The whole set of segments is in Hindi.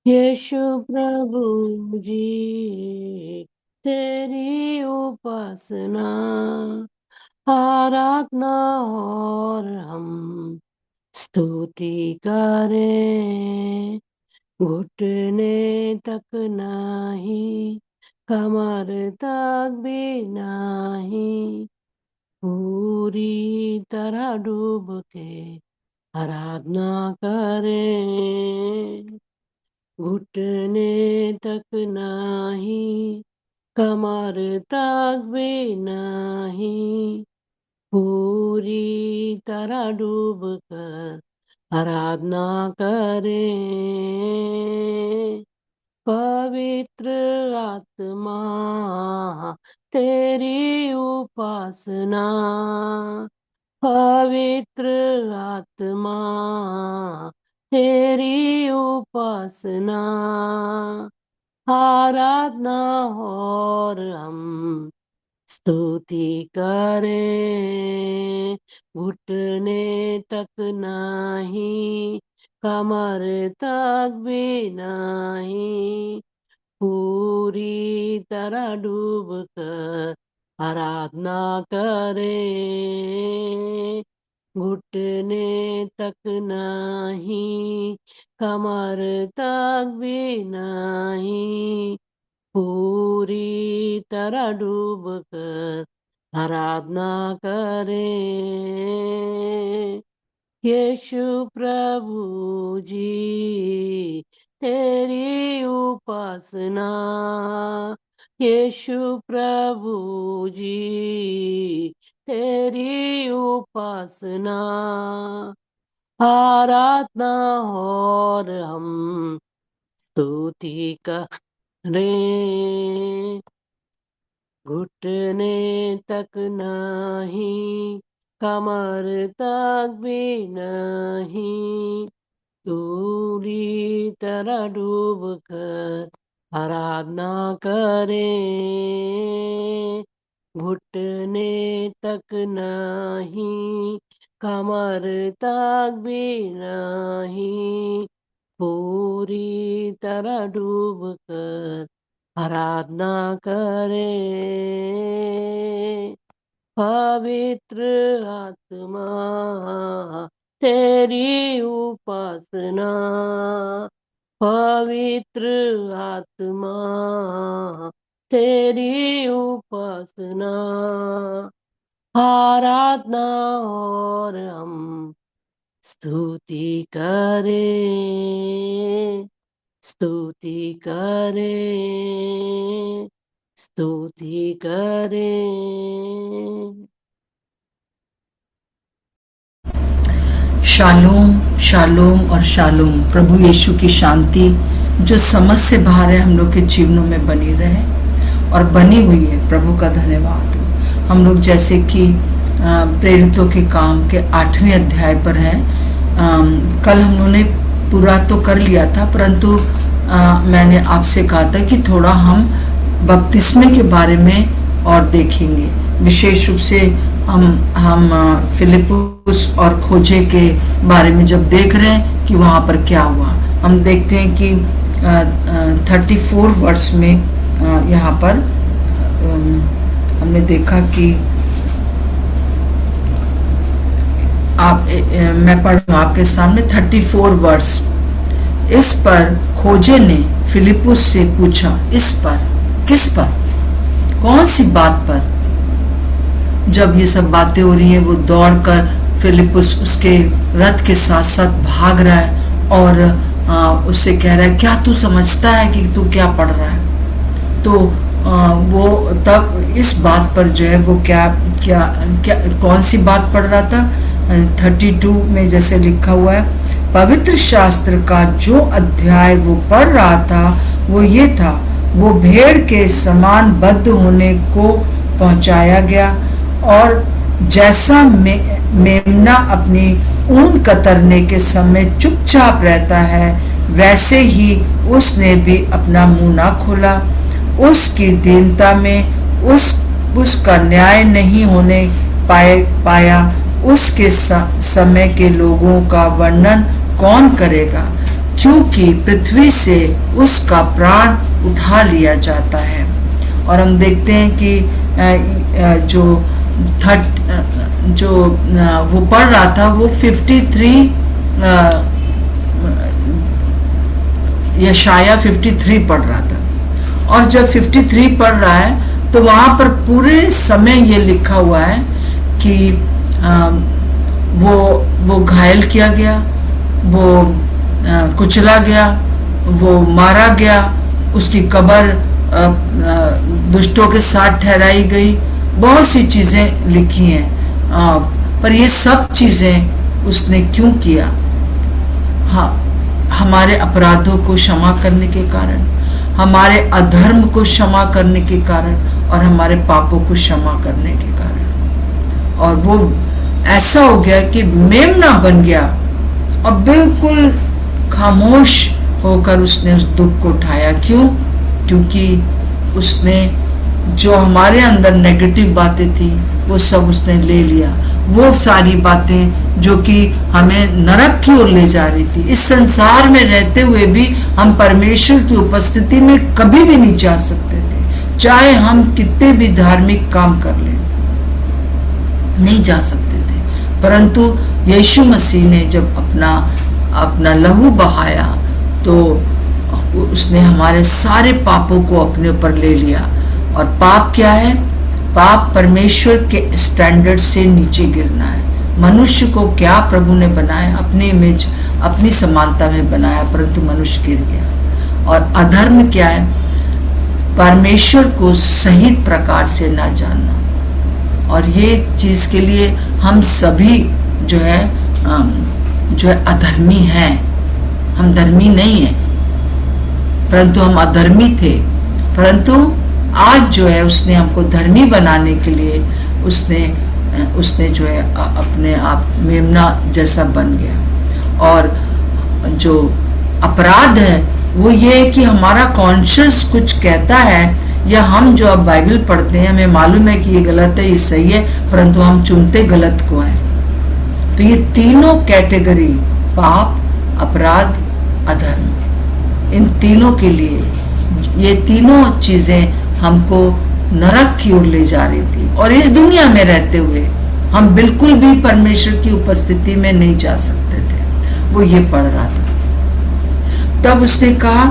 यीशु प्रभु जी तेरी उपासना आराधना और हम स्तुति करें। घुटने तक नहीं, कमर तक भी नहीं, पूरी तरह डूब के आराधना करें। घुटने तक नहीं, कमर तक भी नहीं, पूरी तरह डूब कर आराधना करें। पवित्र आत्मा तेरी उपासना, पवित्र आत्मा तेरी उपासना आराधना और हम स्तुति करें। घुटने तक नहीं, कमर तक भी नहीं, पूरी तरह डूब कर आराधना करें। घुटने तक नहीं, कमर तक भी नहीं, पूरी तरह डूब कर आराधना करें। यीशु प्रभु जी तेरी उपासना, यीशु प्रभु जी तेरी उपासना आराधना और हम स्तुति करें। घुटने तक नहीं, कमर तक भी नहीं, पूरी तरह डूब कर आराधना करें। घुटने तक नहीं, कमर तक भी नहीं, पूरी तरह डूब कर आराधना करें। पवित्र आत्मा तेरी उपासना, पवित्र आत्मा तेरी उपासना आराधना और हम स्तुति करें, स्तुति करें, स्तुति करें। शालोम शालोम और शालोम। प्रभु यीशु की शांति जो समझ से बाहर है हम लोग के जीवनों में बनी रहे और बनी हुई है। प्रभु का धन्यवाद हो। हम लोग जैसे कि प्रेरितों के काम के 8वें अध्याय पर हैं। कल हम लोगों ने पूरा तो कर लिया था, परंतु मैंने आपसे कहा था कि थोड़ा हम बपतिस्मे के बारे में और देखेंगे। विशेष रूप से हम फिलिपुस और खोजे के बारे में जब देख रहे हैं कि वहाँ पर क्या हुआ, हम देखते हैं कि 34 वर्ष में यहाँ पर हमने देखा कि मैं पढ़ रहा हूँ आपके सामने 34 वर्ष। इस पर खोजे ने फिलिपुस से पूछा, इस पर, किस पर, कौन सी बात पर? जब ये सब बातें हो रही है, वो दौड़कर फिलिपुस उसके रथ के साथ साथ भाग रहा है और उससे कह रहा है, क्या तू समझता है कि तू क्या पढ़ रहा है? तो वो तब इस बात पर जो है वो क्या क्या क्या कौन सी बात पढ़ रहा था? 32 में जैसे लिखा हुआ है, पवित्र शास्त्र का जो अध्याय वो पढ़ रहा था वो ये था, वो भेड़ के समान बद्ध होने को पहुंचाया गया और जैसा मेमना अपनी ऊन कतरने के समय चुपचाप रहता है, वैसे ही उसने भी अपना मुंह ना खोला। उसकी दीनता में उसका न्याय नहीं होने पाया। उसके समय के लोगों का वर्णन कौन करेगा? क्योंकि पृथ्वी से उसका प्राण उठा लिया जाता है। और हम देखते हैं कि जो वो पढ़ रहा था वो 53 यशाया 53 पढ़ रहा था। और जब 53 पढ़ रहा है तो वहां पर पूरे समय ये लिखा हुआ है कि वो घायल किया गया, वो कुचला गया, वो मारा गया, उसकी कब्र दुष्टों के साथ ठहराई गई, बहुत सी चीजें लिखी हैं। पर ये सब चीजें उसने क्यों किया? हाँ, हमारे अपराधों को क्षमा करने के कारण, हमारे अधर्म को क्षमा करने के कारण और हमारे पापों को क्षमा करने के कारण। और वो ऐसा हो गया कि मेमना बन गया और बिल्कुल खामोश होकर उसने उस दुख को उठाया। क्यों? क्योंकि उसने जो हमारे अंदर नेगेटिव बातें थी वो सब उसने ले लिया। वो सारी बातें जो कि हमें नरक की ओर ले जा रही थी। इस संसार में रहते हुए भी हम परमेश्वर की उपस्थिति में कभी भी नहीं जा सकते थे, चाहे हम कितने भी धार्मिक काम कर लें, नहीं जा सकते थे। परंतु यीशु मसीह ने जब अपना लहू बहाया तो उसने हमारे सारे पापों को अपने ऊपर ले लिया। और पाप क्या है? पाप परमेश्वर के स्टैंडर्ड से नीचे गिरना है। मनुष्य को क्या प्रभु ने बनाया? अपनी इमेज, अपनी समानता में बनाया, परंतु मनुष्य गिर गया। और अधर्म क्या है? परमेश्वर को सही प्रकार से ना जानना। और ये चीज के लिए हम सभी जो है अधर्मी हैं। हम धर्मी नहीं हैं, परंतु हम अधर्मी थे। परंतु आज जो है उसने हमको धर्मी बनाने के लिए उसने जो है अपने आप मेमना जैसा बन गया। और जो अपराध है वो ये है कि हमारा कॉन्शियस कुछ कहता है, या हम जो अब बाइबल पढ़ते हैं हमें मालूम है कि ये गलत है, ये सही है, परंतु हम चुनते गलत को है। तो ये तीनों कैटेगरी, पाप, अपराध, अधर्म, इन तीनों के लिए ये तीनों चीजें हमको नरक की ओर ले जा रही थी। और इस दुनिया में रहते हुए हम बिल्कुल भी परमेश्वर की उपस्थिति में नहीं जा सकते थे। वो ये पढ़ रहा था। तब उसने कहा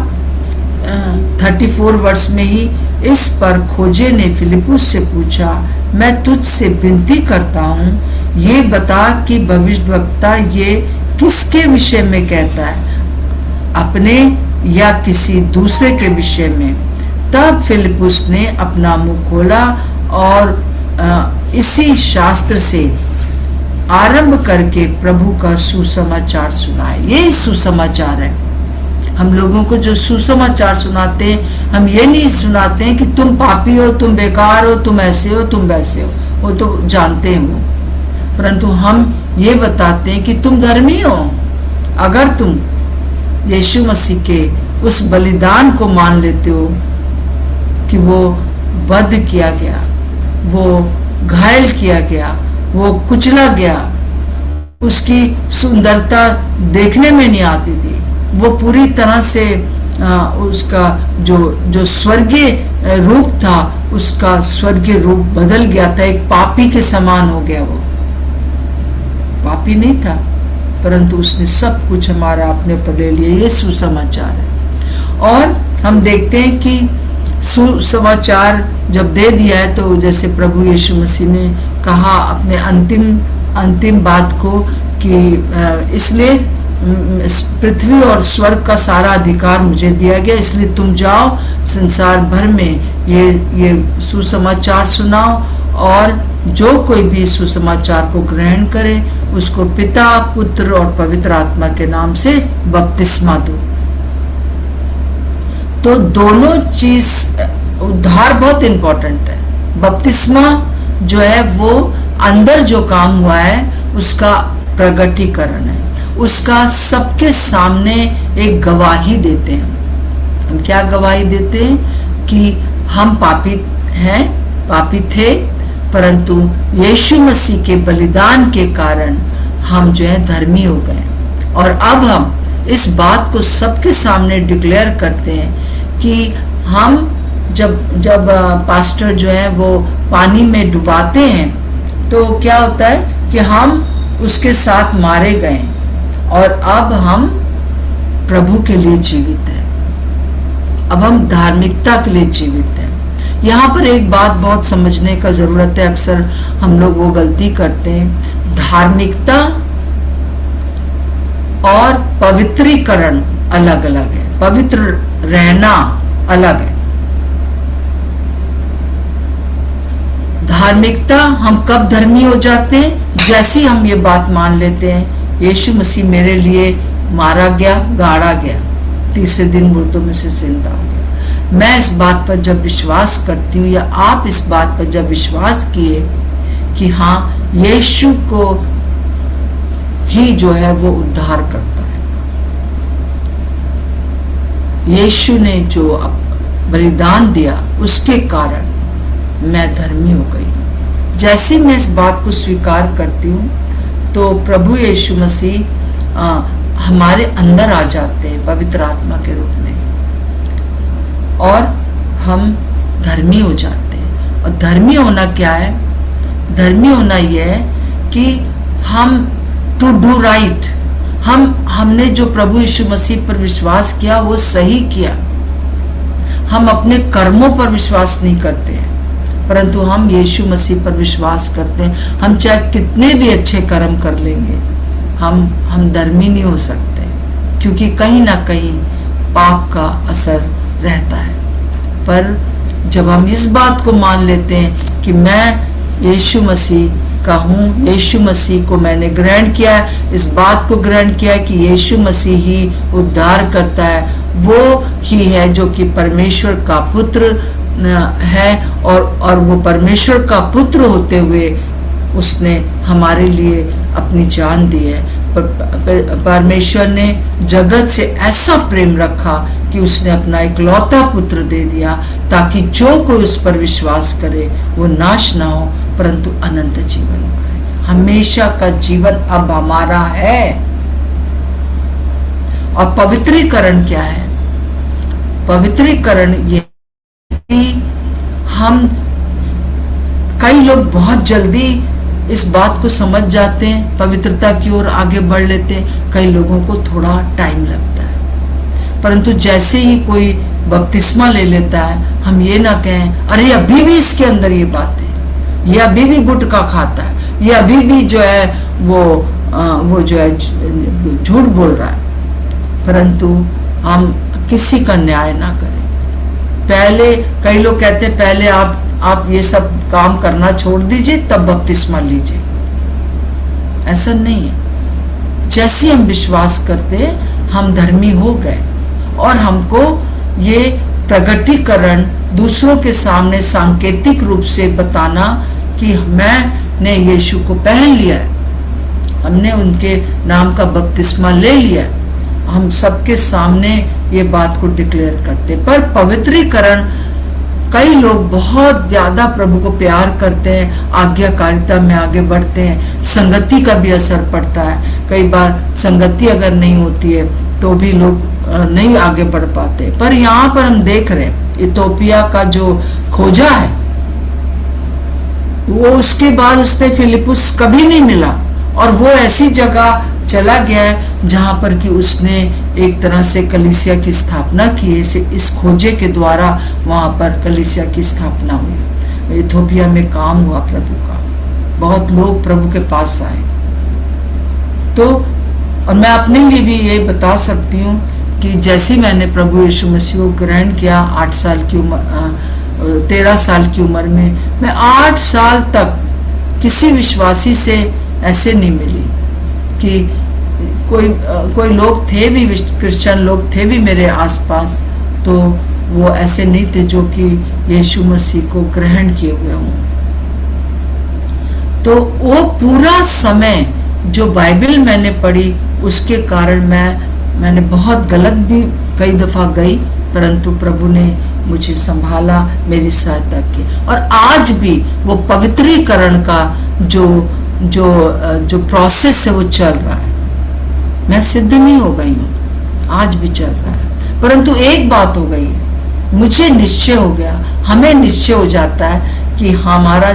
34 वर्ष में ही, इस पर खोजे ने फिलिपुस से पूछा, मैं तुझसे विनती करता हूँ, ये बता कि भविष्यवक्ता ये किसके विषय में कहता है, अपने या किसी दूसरे के विषय में? तब फिलिपुस ने अपना मुंह खोला और इसी शास्त्र से आरंभ करके प्रभु का सुसमाचार सुनाए। ये सुसमाचार है। हम लोगों को जो सुसमाचार सुनाते हैं, हम ये नहीं सुनाते हैं कि तुम पापी हो, तुम बेकार हो, तुम ऐसे हो, तुम वैसे हो, वो तो जानते हैं वो, परंतु हम ये बताते हैं कि तुम धर्मी हो अगर तुम यीशु मसीह के उस बलिदान को मान लेते हो कि वो वध किया गया, वो घायल किया गया, वो कुचला गया, उसकी सुंदरता देखने में नहीं आती थी, वो पूरी तरह से उसका जो स्वर्गीय रूप था, उसका स्वर्गीय रूप बदल गया था, एक पापी के समान हो गया। वो पापी नहीं था, परंतु उसने सब कुछ हमारा अपने पर ले लिया। ये सुसमाचार है। और हम देखते हैं कि सुसमाचार जब दे दिया है तो जैसे प्रभु यीशु मसीह ने कहा अपने अंतिम बात को कि इसलिए पृथ्वी और स्वर्ग का सारा अधिकार मुझे दिया गया, इसलिए तुम जाओ संसार भर में ये सुसमाचार सुनाओ, और जो कोई भी सुसमाचार को ग्रहण करे उसको पिता, पुत्र और पवित्र आत्मा के नाम से बपतिस्मा दो। तो दोनों चीज, उद्धार बहुत इंपॉर्टेंट है। बपतिस्मा जो है वो अंदर जो काम हुआ है उसका प्रगटीकरण है, उसका सबके सामने एक गवाही देते हैं। हम क्या गवाही देते हैं? कि हम पापी हैं, पापी थे, परंतु यीशु मसीह के बलिदान के कारण हम जो है धर्मी हो गए, और अब हम इस बात को सबके सामने डिक्लेयर करते हैं कि हम जब पास्टर जो है वो पानी में डुबाते हैं तो क्या होता है कि हम उसके साथ मारे गए और अब हम प्रभु के लिए जीवित हैं, अब हम धार्मिकता के लिए जीवित हैं। यहाँ पर एक बात बहुत समझने का जरूरत है, अक्सर हम लोग वो गलती करते हैं। धार्मिकता और पवित्रीकरण अलग अलग है, पवित्र रहना अलग है। धार्मिकता हम कब धर्मी हो जाते हैं? जैसे हम ये बात मान लेते हैं यीशु मसीह मेरे लिए मारा गया, गाड़ा गया, तीसरे दिन मुर्दों में से जिंदा हो गया। मैं इस बात पर जब विश्वास करती हूँ या आप इस बात पर जब विश्वास किए कि हाँ यीशु को ही जो है वो उद्धार करता है, यीशु ने जो बलिदान दिया उसके कारण मैं धर्मी हो गई। जैसे मैं इस बात को स्वीकार करती हूँ तो प्रभु यीशु मसीह हमारे अंदर आ जाते हैं पवित्र आत्मा के रूप में और हम धर्मी हो जाते हैं। और धर्मी होना क्या है? धर्मी होना यह है कि हम टू डू राइट, हमने जो प्रभु यीशु मसीह पर विश्वास किया वो सही किया। हम अपने कर्मों पर विश्वास नहीं करते हैं परंतु हम यीशु मसीह पर विश्वास करते हैं। हम चाहे कितने भी अच्छे कर्म कर लेंगे, हम धर्मी नहीं हो सकते क्योंकि कहीं ना कहीं पाप का असर रहता है। पर जब हम इस बात को मान लेते हैं कि मैं यीशु मसीह का हूँ, यीशु मसीह को मैंने ग्रहण किया है, इस बात को ग्रहण किया है कि यीशु मसीह ही उद्धार करता है, वो ही है जो कि परमेश्वर का पुत्र है और वो परमेश्वर का पुत्र होते हुए उसने हमारे लिए अपनी जान दी है। परमेश्वर ने जगत से ऐसा प्रेम रखा कि उसने अपना इकलौता पुत्र दे दिया ताकि जो कोई उस पर विश्वास करे वो नाश ना हो परंतु अनंत जीवन पाए। हमेशा का जीवन अब हमारा है। और पवित्रीकरण क्या है? पवित्रीकरण ये हम कई लोग बहुत जल्दी इस बात को समझ जाते हैं, पवित्रता की ओर आगे बढ़ लेते हैं। कई लोगों को थोड़ा टाइम लगता है परंतु जैसे ही कोई बपतिस्मा ले लेता है हम ये ना कहें अरे अभी भी इसके अंदर ये बात है, ये अभी भी गुटखा खाता है, ये अभी भी जो है वो जो है झूठ बोल रहा है। परंतु हम किसी का न्याय ना करें। पहले कई लोग कहते हैं पहले आप ये सब काम करना छोड़ दीजिए तब बपतिस्मा लीजिए। ऐसा नहीं है। जैसे हम विश्वास करते हम धर्मी हो गए और हमको ये प्रगटीकरण दूसरों के सामने सांकेतिक रूप से बताना कि मैंने यीशु को पहन लिया है, हमने उनके नाम का बपतिस्मा ले लिया है, हम सबके सामने ये बात को डिक्लेयर करते। पर पवित्रीकरण कई लोग बहुत ज्यादा प्रभु को प्यार करते हैं, आज्ञाकारिता में आगे बढ़ते हैं, संगति का भी असर पड़ता है। कई बार संगति अगर नहीं होती है तो भी लोग नहीं आगे बढ़ पाते। पर यहाँ पर हम देख रहे हैं इथोपिया का जो खोजा है वो उसके बाद उसने फिलिपुस कभी नहीं मिला और वो ऐसी जगह चला गया है जहां पर कि उसने एक तरह से कलीसिया की स्थापना की है। इस खोजे के द्वारा वहां पर कलीसिया की स्थापना हुई। इथोपिया में काम हुआ प्रभु का, बहुत लोग प्रभु के पास आए। तो और मैं अपने लिए भी ये बता सकती हूँ कि जैसे मैंने प्रभु यीशु मसीह को ग्रहण किया 8 साल की उम्र 13 साल की उम्र में, मैं 8 साल तक किसी विश्वासी से ऐसे नहीं मिली कि कोई लोग थे भी, क्रिश्चियन लोग थे भी मेरे आसपास, तो वो ऐसे नहीं थे जो कि यीशु मसीह को ग्रहण किए हुए हों। तो वो पूरा समय जो बाइबल मैंने पढ़ी उसके कारण मैंने बहुत गलत भी कई दफा गई, परंतु प्रभु ने मुझे संभाला, मेरी सहायता की। और आज भी वो पवित्रीकरण का जो प्रोसेस है वो चल रहा है। मैं सिद्ध नहीं हो गई हूँ, आज भी चल रहा है। परंतु एक बात हो गई, मुझे निश्चय हो गया, हमें निश्चय हो जाता है कि हमारा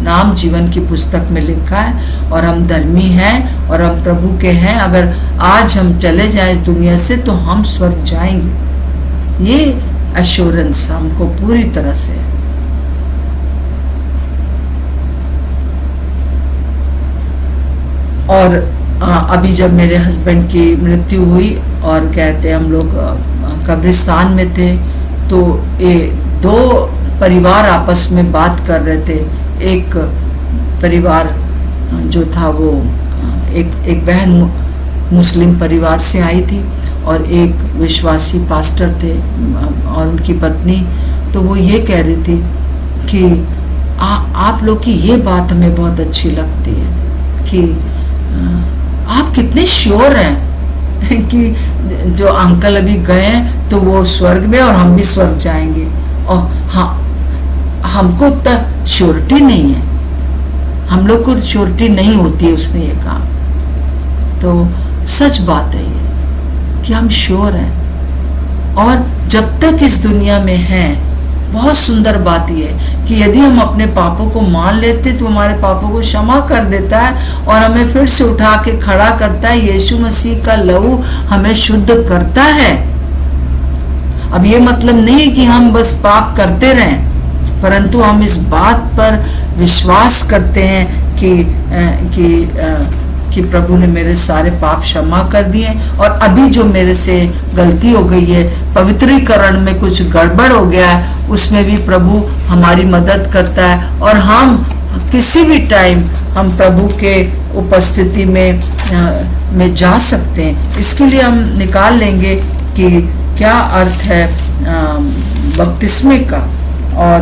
नाम जीवन की पुस्तक में लिखा है और हम धर्मी हैं और हम प्रभु के हैं। अगर आज हम चले जाएं इस दुनिया से तो हम स्वर्ग जाएंगे। ये एश्योरेंस हमको पूरी तरह से है। और अभी जब मेरे हस्बैंड की मृत्यु हुई और कहते हम लोग कब्रिस्तान में थे, तो ये दो परिवार आपस में बात कर रहे थे। एक परिवार जो था वो एक बहन मुस्लिम परिवार से आई थी और एक विश्वासी पास्टर थे और उनकी पत्नी। तो वो ये कह रही थी कि आप लोग की ये बात हमें बहुत अच्छी लगती है कि आप कितने श्योर हैं कि जो अंकल अभी गए हैं तो वो स्वर्ग में और हम भी स्वर्ग जाएंगे। और हाँ, हमको उतना श्योरिटी नहीं है, हम लोग को श्योरिटी नहीं होती है। उसने ये कहा, तो सच बात है ये कि हम श्योर हैं। और जब तक इस दुनिया में हैं, बहुत सुंदर बात यह है कि यदि हम अपने पापों को मान लेते तो हमारे पापों को क्षमा कर देता है और हमें फिर से उठा के खड़ा करता है। यीशु मसीह का लहू हमें शुद्ध करता है। अब ये मतलब नहीं है कि हम बस पाप करते रहें, परंतु हम इस बात पर विश्वास करते हैं कि प्रभु ने मेरे सारे पाप क्षमा कर दिए और अभी जो मेरे से गलती हो गई है, पवित्रीकरण में कुछ गड़बड़ हो गया है, उसमें भी प्रभु हमारी मदद करता है और हम किसी भी टाइम हम प्रभु के उपस्थिति में जा सकते हैं। इसके लिए हम निकाल लेंगे कि क्या अर्थ है बपतिस्मे का। और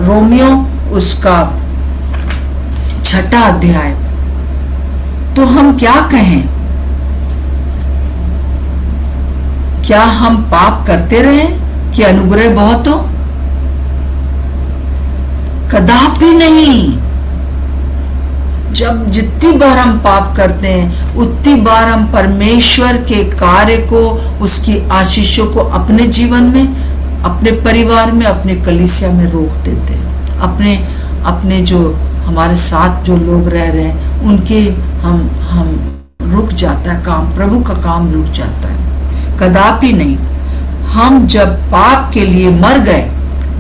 रोमियो उसका 6वां अध्याय, तो हम क्या कहें? क्या हम पाप करते रहे कि अनुग्रह बहुत हो? कदापि नहीं। जब जितनी बार हम पाप करते हैं उतनी बार हम परमेश्वर के कार्य को, उसकी आशीषों को अपने जीवन में, अपने परिवार में, अपने कलीसिया में रोक देते हैं। अपने जो हमारे साथ जो लोग रह रहे हैं उनके हम रुक जाता है काम, प्रभु का काम रुक जाता है। कदापि नहीं। हम जब पाप के लिए मर गए,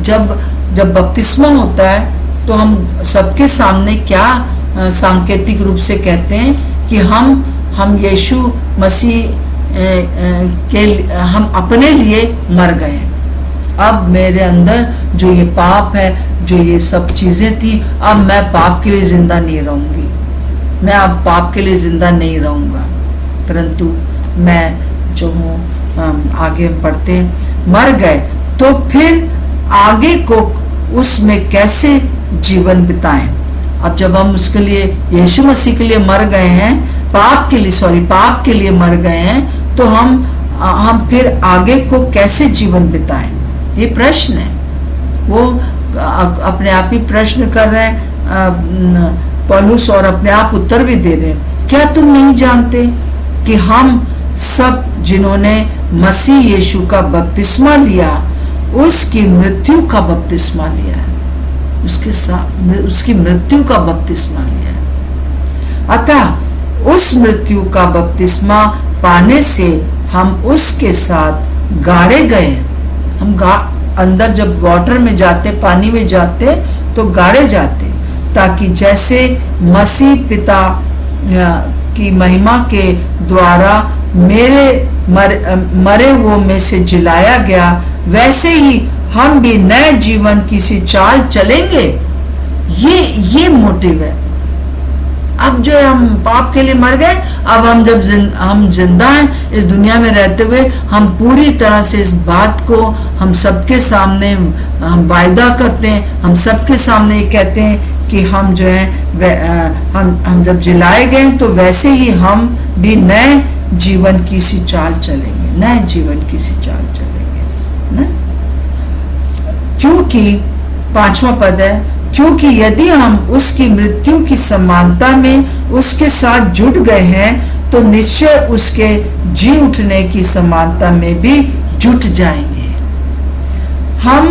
जब बपतिस्मा होता है तो हम सबके सामने क्या सांकेतिक रूप से कहते हैं कि हम यीशु मसीह हम अपने लिए मर गए। अब मेरे अंदर जो ये पाप है, जो ये सब चीजें थी, अब मैं पाप के लिए जिंदा नहीं रहूंगी, मैं अब पाप के लिए जिंदा नहीं रहूंगा, परंतु मैं जो हूँ, आगे पढ़ते हैं, मर गए तो फिर आगे को उसमें कैसे जीवन बिताएं। अब जब हम उसके लिए, यीशु मसीह के लिए मर गए हैं, पाप के लिए मर गए हैं, तो हम फिर आगे को कैसे जीवन बिताएं, ये प्रश्न है। वो अपने आप ही प्रश्न कर रहे हैं पौलुस और अपने आप उत्तर भी दे रहे हैं। क्या तुम नहीं जानते कि हम सब जिन्होंने मसीह यीशु का बपतिस्मा लिया, उसकी मृत्यु का बपतिस्मा लिया है, उसकी मृत्यु का बपतिस्मा लिया है। अतः उस मृत्यु का बपतिस्मा पाने से हम उसके साथ गाड़े गए। हम अंदर जब वाटर में जाते, पानी में जाते, तो गाड़े जाते, ताकि जैसे मसीह पिता की महिमा के द्वारा मरे हुओं में से जिलाया गया, वैसे ही हम भी नए जीवन की सी चाल चलेंगे। ये मोटिव है। अब जो हम पाप के लिए मर गए, अब हम जब हम जिंदा हैं इस दुनिया में रहते हुए, हम पूरी तरह से इस बात को हम सबके सामने हम वायदा करते हैं, हम सबके सामने ये कहते हैं कि हम जो है हम जब जिलाए गए तो वैसे ही हम भी नए जीवन की सी चाल चलेंगे, नए जीवन की सी चाल चलेंगे ना? क्योंकि 5वां पद है, क्योंकि यदि हम उसकी मृत्यु की समानता में उसके साथ जुट गए हैं तो निश्चय उसके जी उठने की समानता में भी जुट जाएंगे। हम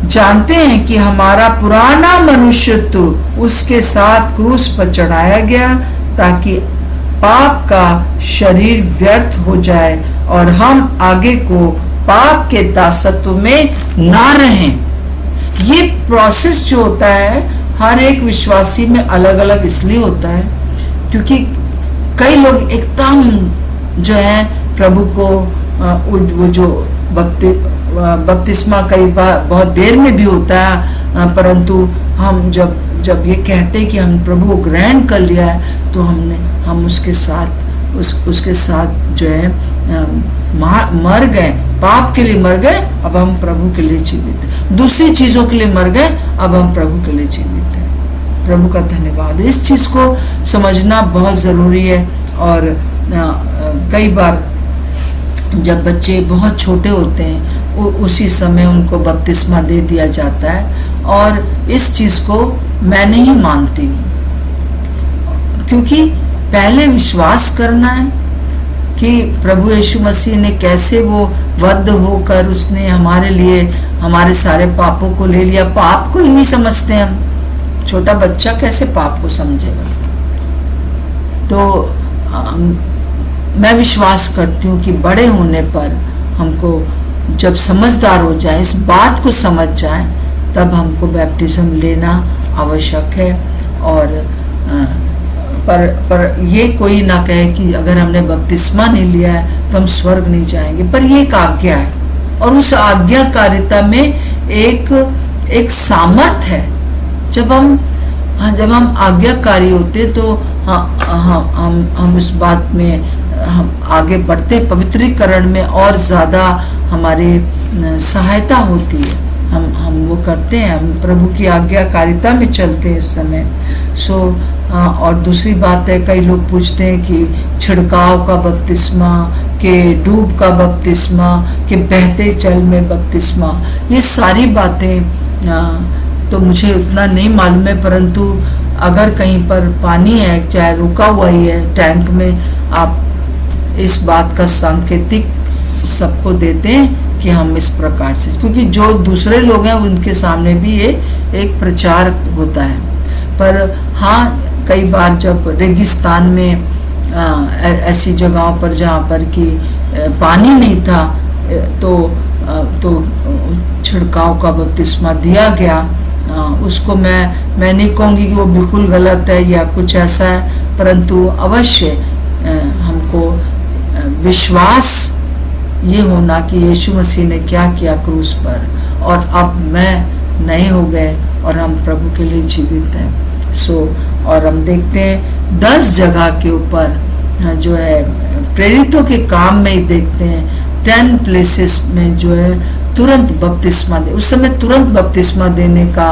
जानते हैं कि हमारा पुराना मनुष्यत्व उसके साथ क्रूस पर चढ़ाया गया ताकि पाप का शरीर व्यर्थ हो जाए और हम आगे को पाप के दासत्व में ना रहें। ये प्रोसेस जो होता है हर एक विश्वासी में अलग अलग इसलिए होता है क्योंकि कई लोग एकदम जो है प्रभु को वो जो बपतिस्मा कई बार बहुत देर में भी होता है, परंतु हम जब ये कहते हैं कि हम प्रभु को ग्रहण कर लिया है तो हम उसके साथ जो है मर गए, पाप के लिए मर गए, अब हम प्रभु के लिए जीवित हैं। दूसरी चीजों के लिए मर गए, अब हम प्रभु के लिए जीवित हैं। प्रभु का धन्यवाद। इस चीज को समझना बहुत जरूरी है। और कई बार जब बच्चे बहुत छोटे होते हैं उसी समय उनको बपतिस्मा दे दिया जाता है और इस चीज को मैं नहीं मानती हूँ क्योंकि पहले विश्वास करना है कि प्रभु यीशु मसीह ने कैसे वो वध होकर उसने हमारे लिए हमारे सारे पापों को ले लिया। पाप को ही नहीं समझते हम, छोटा बच्चा कैसे पाप को समझेगा। तो मैं विश्वास करती हूँ कि बड़े होने पर हमको जब समझदार हो जाए, इस बात को समझ जाए, तब हमको बैप्टिज्म लेना आवश्यक है। और पर ये कोई ना कहे कि अगर हमने बपतिस्मा नहीं लिया है तो हम स्वर्ग नहीं जाएंगे, पर ये एक आज्ञा है और उस आज्ञाकारिता में एक सामर्थ है। जब हम आज्ञाकारी होते तो हम उस बात में हम आगे बढ़ते, पवित्रीकरण में और ज्यादा हमारी सहायता होती है। हम वो करते हैं, हम प्रभु की आज्ञाकारिता में चलते हैं इस समय। और दूसरी बात है, कई लोग पूछते हैं कि छिड़काव का बपतिस्मा, के डूब का बपतिस्मा, के बहते जल में बपतिस्मा, ये सारी बातें तो मुझे उतना नहीं मालूम है, परंतु अगर कहीं पर पानी है, चाहे रुका हुआ ही है टैंक में, आप इस बात का सांकेतिक सबको देते हैं कि हम इस प्रकार से, क्योंकि जो दूसरे लोग हैं उनके सामने भी ये एक प्रचार होता है। पर हाँ, कई बार जब रेगिस्तान में ऐसी जगहों पर जहाँ पर कि पानी नहीं था तो छिड़काव का बपतिस्मा दिया गया। उसको मैं नहीं कहूँगी कि वो बिल्कुल गलत है या कुछ ऐसा है, परंतु अवश्य हमको विश्वास ये होना कि यीशु मसीह ने क्या किया क्रूस पर, और अब मैं नए हो गए और हम प्रभु के लिए जीवित हैं। और हम देखते हैं 10 जगह के ऊपर जो है प्रेरितों के काम में ही देखते हैं 10 प्लेसेस में जो है तुरंत बपतिस्मा दे, उस समय तुरंत बपतिस्मा देने का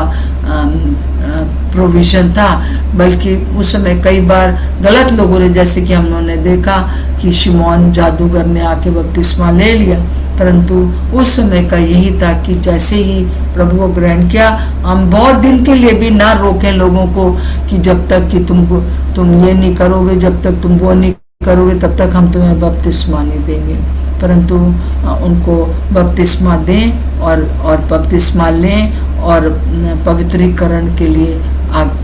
प्रोविजन था, बल्कि उस समय कई बार गलत लोगों ने, जैसे कि हम लोगों ने देखा कि शिमोन जादूगर ने आके बपतिस्मा ले लिया, परंतु उस समय का यही था कि जैसे ही प्रभु को ग्रहण किया, हम बहुत दिन के लिए भी ना रोकें लोगों को कि जब तक कि तुम ये नहीं करोगे, जब तक तुम वो नहीं करोगे, तब तक हम तुम्हें बपतिस्मा नहीं देंगे, परंतु उनको बपतिस्मा दें और बपतिस्मा लें और पवित्रीकरण के लिए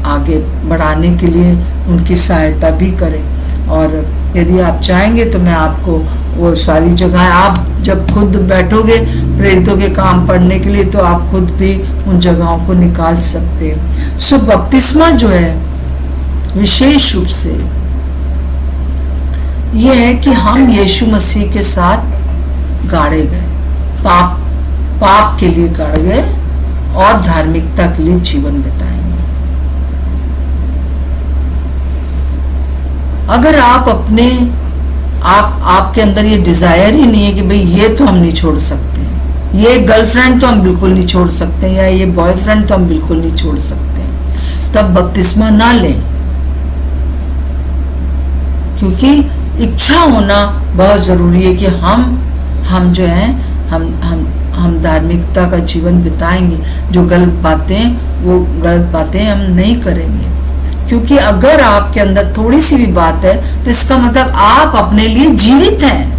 आगे बढ़ाने के लिए उनकी सहायता भी करें। और यदि आप चाहेंगे तो मैं आपको वो सारी जगह, आप जब खुद बैठोगे प्रेरितों के काम पढ़ने के लिए तो आप खुद भी उन जगहों को निकाल सकते हैं। बपतिस्मा जो है विशेष रूप से ये है कि हम यीशु मसीह के साथ गाड़े गए, पाप के लिए गाड़े गए और धार्मिकता के लिए जीवन बिताएंगे। अगर आप आपके अंदर ये डिजायर ही नहीं है कि भाई ये तो हम नहीं छोड़ सकते, ये गर्लफ्रेंड तो हम बिल्कुल नहीं छोड़ सकते, या ये बॉयफ्रेंड तो हम बिल्कुल नहीं छोड़ सकते, तब बपतिस्मा ना लें, क्योंकि इच्छा होना बहुत जरूरी है कि हम जो है हम धार्मिकता का जीवन बिताएंगे, जो गलत बातें वो गलत बातें हम नहीं करेंगे, क्योंकि अगर आपके अंदर थोड़ी सी भी बात है तो इसका मतलब आप अपने लिए जीवित हैं।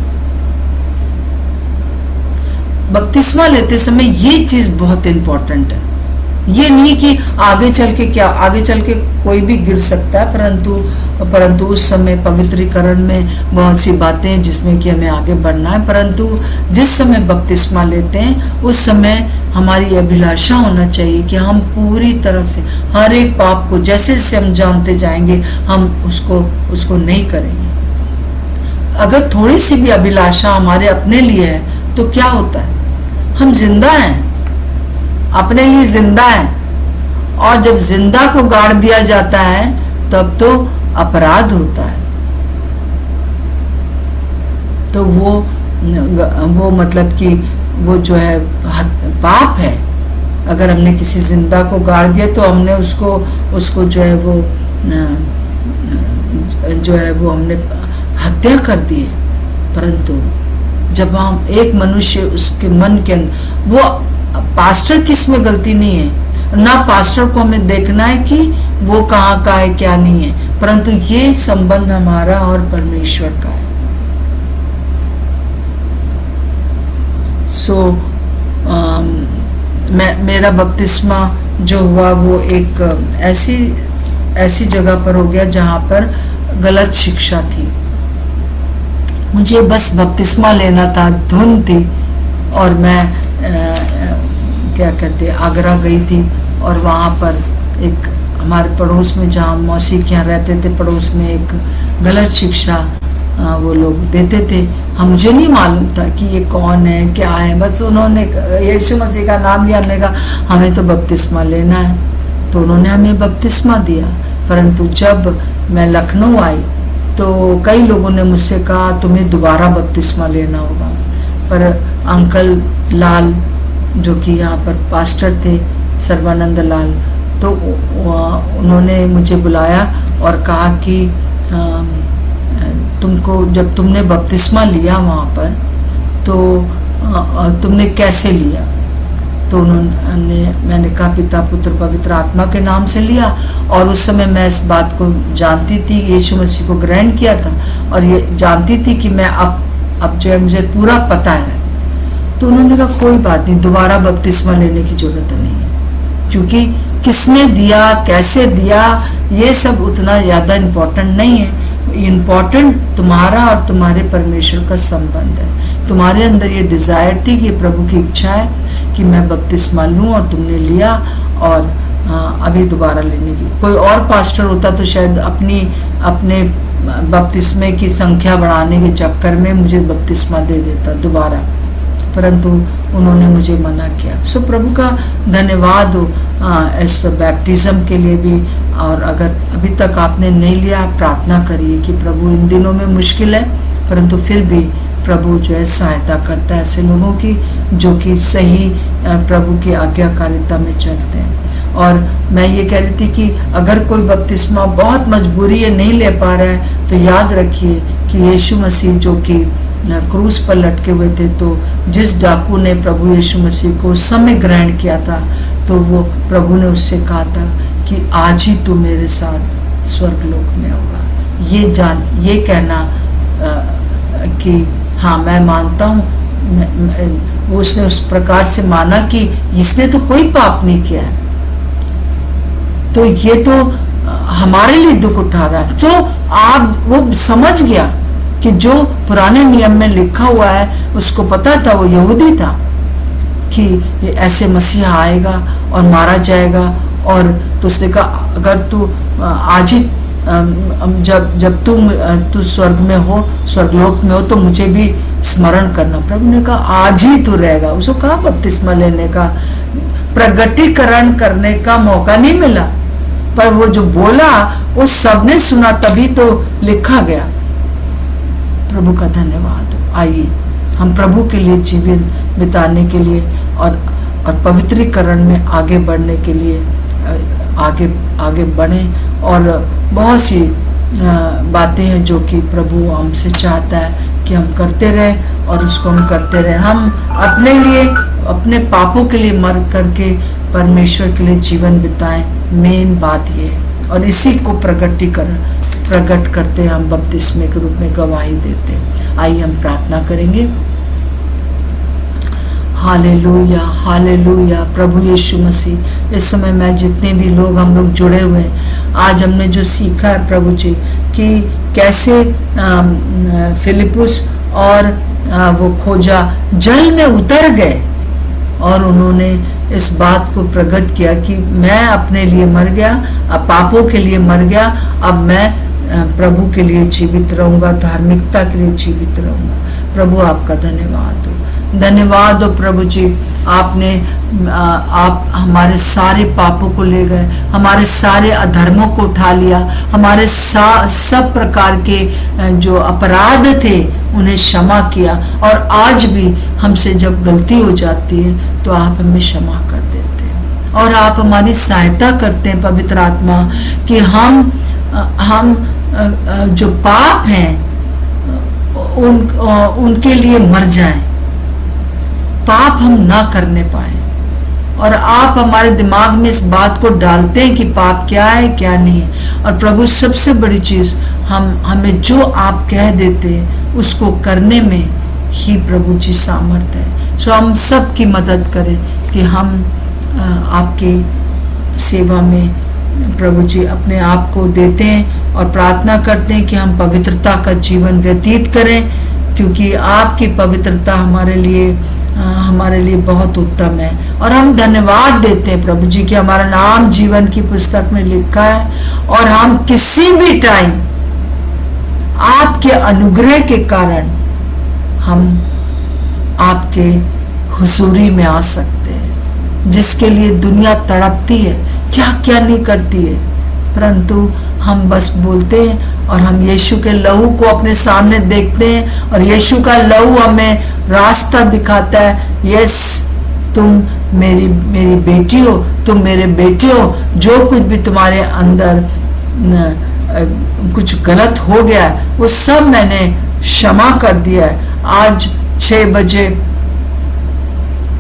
बपतिस्मा लेते समय ये चीज बहुत इंपॉर्टेंट है। ये नहीं कि आगे चल के क्या, आगे चल के कोई भी गिर सकता है, परंतु उस समय पवित्रीकरण में बहुत सी बातें हैं जिसमें कि हमें आगे बढ़ना है। परंतु जिस समय बपतिस्मा लेते हैं उस समय हमारी अभिलाषा होना चाहिए कि हम पूरी तरह से हर एक पाप को जैसे जैसे हम जानते जाएंगे हम उसको नहीं करेंगे। अगर थोड़ी सी भी अभिलाषा हमारे अपने लिए है तो क्या होता है, हम जिंदा हैं, अपने लिए जिंदा है, और जब जिंदा को गाड़ दिया जाता है तब तो अपराध होता है। तो वो मतलब कि वो जो है पाप है। अगर हमने किसी जिंदा को गाड़ दिया तो हमने उसको जो है वो हमने हत्या कर दी है। परंतु जब हम एक मनुष्य उसके मन के अंदर, वो पास्टर की इसमें गलती नहीं है, ना पास्टर को हमें देखना है कि वो कहाँ का है क्या नहीं है, परंतु ये संबंध हमारा और परमेश्वर का है। मेरा बपतिस्मा जो हुआ वो एक ऐसी जगह पर हो गया जहां पर गलत शिक्षा थी। मुझे बस बपतिस्मा लेना था, धुन थी, और मैं क्या कहते आगरा गई थी, और वहाँ पर एक हमारे पड़ोस में जहाँ मौसी के यहाँ रहते थे, पड़ोस में एक गलत शिक्षा वो लोग देते थे। मुझे नहीं मालूम था कि ये कौन है क्या है, बस उन्होंने यीशु मसीह का नाम लिया, हमने कहा हमें तो बपतिस्मा लेना है, तो उन्होंने हमें बपतिस्मा दिया। परंतु जब मैं लखनऊ आई तो कई लोगों ने मुझसे कहा तुम्हें दोबारा बपतिस्मा लेना होगा। पर अंकल लाल जो कि यहाँ पर पास्टर थे, सर्वानंद लाल, तो उन्होंने मुझे बुलाया और कहा कि तुमको जब तुमने बपतिस्मा लिया वहाँ पर तो तुमने कैसे लिया? तो मैंने कहा पिता पुत्र पवित्र आत्मा के नाम से लिया। और उस समय मैं इस बात को जानती थी, यीशु मसीह को ग्रहण किया था और ये जानती थी कि मैं अब जो है मुझे पूरा पता है। तो उन्होंने कहा कोई बात नहीं, दोबारा बपतिस्मा लेने की जरूरत नहीं है, क्योंकि किसने दिया कैसे दिया ये सब उतना ज्यादा इम्पोर्टेंट नहीं है। इम्पोर्टेंट तुम्हारा और तुम्हारे परमेश्वर का संबंध है। तुम्हारे अंदर ये डिजायर थी कि प्रभु की इच्छा है कि मैं बपतिस्मा लूं और तुमने लिया, और अभी दोबारा लेने की। कोई और पास्टर होता तो शायद अपने बपतिस्मे की संख्या बढ़ाने के चक्कर में मुझे बपतिस्मा दे देता दोबारा, परंतु उन्होंने मुझे मना किया। सो प्रभु का धन्यवाद हो इस बैप्टिज्म के लिए भी। और अगर अभी तक आपने नहीं लिया, प्रार्थना करिए कि प्रभु, इन दिनों में मुश्किल है परंतु फिर भी प्रभु जो है सहायता करता है ऐसे लोगों की जो कि सही प्रभु की आज्ञाकारिता में चलते हैं। और मैं ये कह रही थी कि अगर कोई बपतिस्मा बहुत मजबूरी है नहीं ले पा रहा है तो याद रखिए कि यीशु मसीह जो कि क्रूस पर लटके हुए थे, तो जिस डाकू ने प्रभु यीशु मसीह को उस समय ग्रहण किया था तो वो प्रभु ने उससे कहा था कि आज ही तू मेरे साथ स्वर्गलोक में होगा। ये कहना कि हाँ मैं मानता हूँ, उसने उस प्रकार से माना कि इसने तो कोई पाप नहीं किया है, तो ये तो हमारे लिए दुख उठा रहा है। तो आप वो समझ गया कि जो पुराने नियम में लिखा हुआ है उसको पता था, वो यहूदी था कि ये ऐसे मसीहा आएगा और मारा जाएगा। और तो उसने कहा अगर तू आज ही जब तू स्वर्ग में हो, स्वर्गलोक में हो, तो मुझे भी स्मरण करना। प्रभु ने कहा आज ही तू रहेगा। उसको कहा बपतिस्मा लेने का, प्रगटीकरण करने का मौका नहीं मिला, पर वो जो बोला वो सबने सुना, तभी तो लिखा गया। प्रभु का धन्यवाद। आइए हम प्रभु के लिए जीवन बिताने के लिए और पवित्रीकरण में आगे बढ़ने के लिए आगे बढ़े। और बहुत सी बातें हैं जो कि प्रभु हमसे चाहता है कि हम करते रहें और उसको हम करते रहें। हम अपने लिए, अपने पापों के लिए मर करके परमेश्वर के लिए जीवन बिताएं। मेन बात ये है। और इसी को प्रकट करते हैं हम बपतिस्मे के रूप में गवाही देते हैं। आइए हम प्रार्थना करेंगे। Hallelujah, hallelujah. प्रभु यीशु मसीह, इस समय मैं जितने भी लोग हम लोग जुड़े हुए हैं, आज हमने जो सीखा है प्रभु जी कि कैसे फिलिपुस और वो खोजा जल में उतर गए और उन्होंने इस बात को प्रकट किया कि मैं अपने लिए मर गया, अब पापों के लिए मर गया, अब मैं प्रभु के लिए जीवित रहूंगा, धार्मिकता के लिए जीवित रहूंगा। प्रभु आपका धन्यवाद हो, धन्यवाद हो प्रभु जी। आप हमारे सारे पापों को ले गए, हमारे सारे अधर्मों को उठा लिया, हमारे सब प्रकार के जो अपराध थे उन्हें क्षमा किया, और आज भी हमसे जब गलती हो जाती है तो आप हमें क्षमा कर देते हैं और आप हमारी सहायता करते हैं पवित्र आत्मा कि हम जो पाप हैं उनके लिए मर जाएं, पाप हम ना करने पाए। और आप हमारे दिमाग में इस बात को डालते हैं कि पाप क्या है क्या नहीं है। और प्रभु सबसे बड़ी चीज, हमें जो आप कह देते हैं उसको करने में ही प्रभु जी सामर्थ्य है। सो हम सब की मदद करें कि हम आपके सेवा में प्रभु जी अपने आप को देते हैं और प्रार्थना करते हैं कि हम पवित्रता का जीवन व्यतीत करें, क्योंकि आपकी पवित्रता हमारे लिए बहुत उत्तम है। और हम धन्यवाद देते हैं प्रभु जी कि हमारा नाम जीवन की पुस्तक में लिखा है और हम किसी भी टाइम आपके अनुग्रह के कारण हम आपके हुजूरी में आ सकते हैं, जिसके लिए दुनिया तड़पती है, क्या क्या नहीं करती है, परंतु हम बस बोलते हैं और हम यीशु के लहू को अपने सामने देखते हैं और यीशु का लहू हमें रास्ता दिखाता है। यस, तुम मेरी बेटी हो, तुम मेरे बेटे हो, जो कुछ भी तुम्हारे अंदर कुछ गलत हो गया वो सब मैंने क्षमा कर दिया है। आज 6 बजे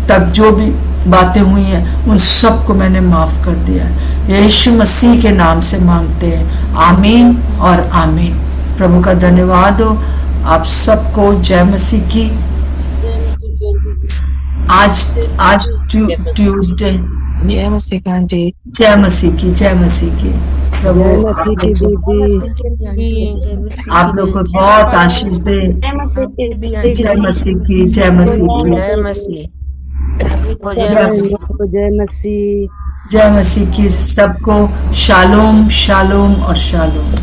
तक जो भी बातें हुई हैं उन सबको मैंने माफ कर दिया है। यीशु मसीह के नाम से मांगते हैं, आमीन और आमीन। प्रभु का धन्यवाद हो। आप सबको जय मसीह की। आज ट्यूसडे, जय मसीह का जी, जय मसीह की, जय मसीह की। प्रभु आप लोग को बहुत आशीष दे। जय मसीह की, जय मसीह की, जय मसीह, जय मसीह, जय मसीह की। सबको शालोम शालोम और शालोम।